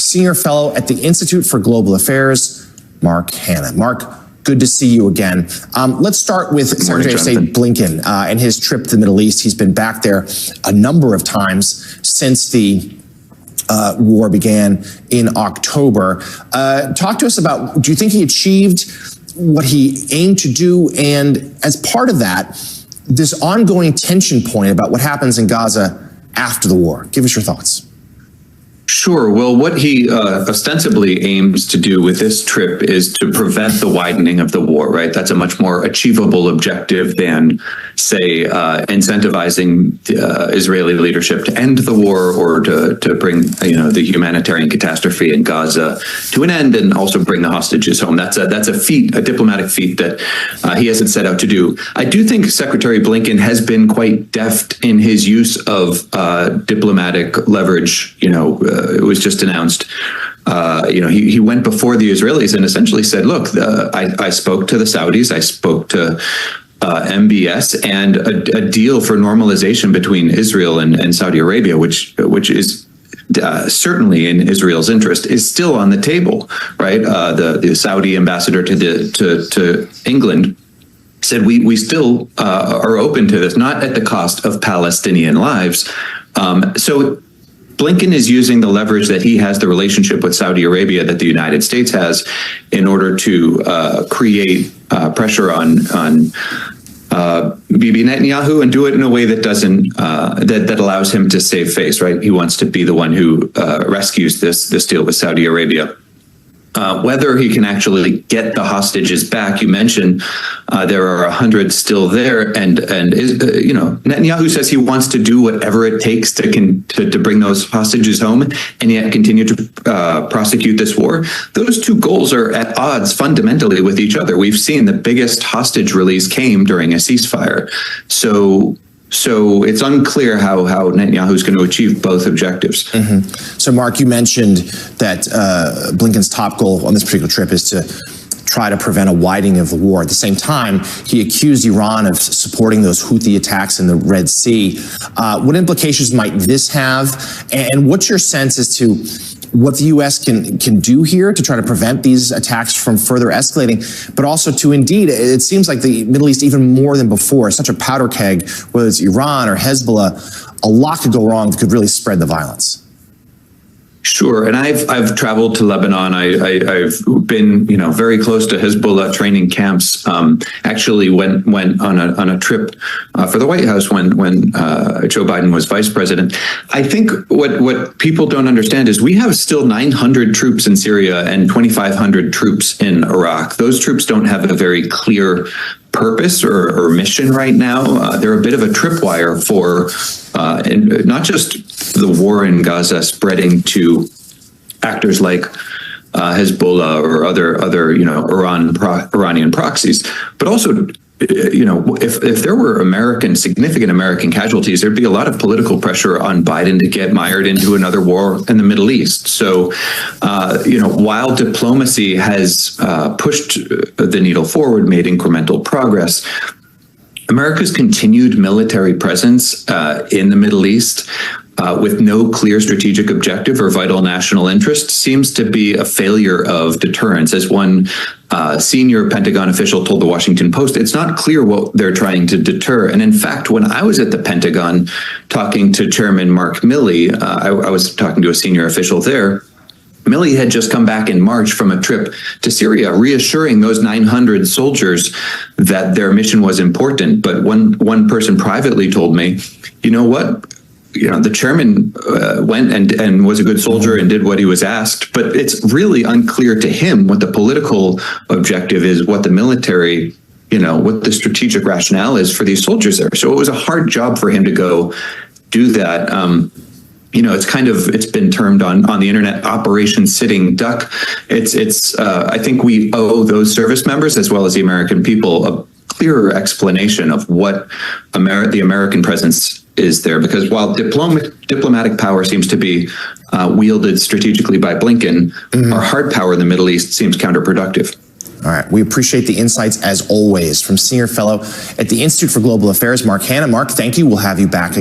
Senior Fellow at the Institute for Global Affairs, Mark Hanna. Mark, good to see you again. Let's start with Secretary of State Blinken and his trip to the Middle East. He's been back there a number of times since the war began in October. Talk to us about, do you think he achieved what he aimed to do? And as part of that, this ongoing tension point about what happens in Gaza after the war. Give us your thoughts. Sure. Well, what he ostensibly aims to do with this trip is to prevent the widening of the war, right? That's a much more achievable objective than, say, incentivizing the Israeli leadership to end the war or to bring, the humanitarian catastrophe in Gaza to an end and also bring the hostages home. That's a feat, a diplomatic feat that he hasn't set out to do. I do think Secretary Blinken has been quite deft in his use of diplomatic leverage. It was just announced, he went before the Israelis and essentially said, look, I spoke to the Saudis, I spoke to MBS, and a deal for normalization between Israel and Saudi Arabia, which is certainly in Israel's interest, is still on the table, right? The Saudi ambassador to England said we still are open to this, not at the cost of Palestinian lives. So Blinken is using the leverage that he has, the relationship with Saudi Arabia that the United States has, in order to create pressure on Bibi Netanyahu and do it in a way that doesn't that allows him to save face. Right, he wants to be the one who rescues this deal with Saudi Arabia. Whether he can actually get the hostages back, you mentioned there are 100 still there, and Netanyahu says he wants to do whatever it takes to bring those hostages home, and yet continue to prosecute this war. Those two goals are at odds fundamentally with each other. We've seen the biggest hostage release came during a ceasefire, so it's unclear how Netanyahu is going to achieve both objectives. Mm-hmm. So, Mark, you mentioned that Blinken's top goal on this particular trip is to try to prevent a widening of the war. At the same time, he accused Iran of supporting those Houthi attacks in the Red Sea. What implications might this have? And what's your sense as to what the U.S. can do here to try to prevent these attacks from further escalating, but also to indeed, it seems like the Middle East, even more than before, is such a powder keg, whether it's Iran or Hezbollah, a lot could go wrong that could really spread the violence. Sure, and I've traveled to Lebanon. I've been very close to Hezbollah training camps. Actually went on a trip for the White House when Joe Biden was vice president. I think what people don't understand is we have still 900 troops in Syria and 2,500 troops in Iraq. Those troops don't have a very clear purpose or mission right now. They're a bit of a tripwire for not just the war in Gaza spreading to actors like Hezbollah or other Iranian proxies, but also if there were significant American casualties, there'd be a lot of political pressure on Biden to get mired into another war in the Middle East. So, while diplomacy has pushed the needle forward, made incremental progress, America's continued military presence in the Middle East with no clear strategic objective or vital national interest seems to be a failure of deterrence. As one senior Pentagon official told the Washington Post, it's not clear what they're trying to deter. And in fact, when I was at the Pentagon talking to Chairman Mark Milley, I was talking to a senior official there. Milley had just come back in March from a trip to Syria, reassuring those 900 soldiers that their mission was important. But one person privately told me, you know what? The chairman went and was a good soldier and did what he was asked, but it's really unclear to him what the political objective is, what the military, what the strategic rationale is for these soldiers there. So it was a hard job for him to go do that. It's been termed on the internet Operation Sitting Duck. I think we owe those service members as well as the American people a clearer explanation of what the American presence is there, because while diplomatic power seems to be wielded strategically by Blinken, our hard power in the Middle East seems counterproductive. All right. We appreciate the insights as always from Senior Fellow at the Institute for Global Affairs, Mark Hanna. Mark, thank you. We'll have you back again.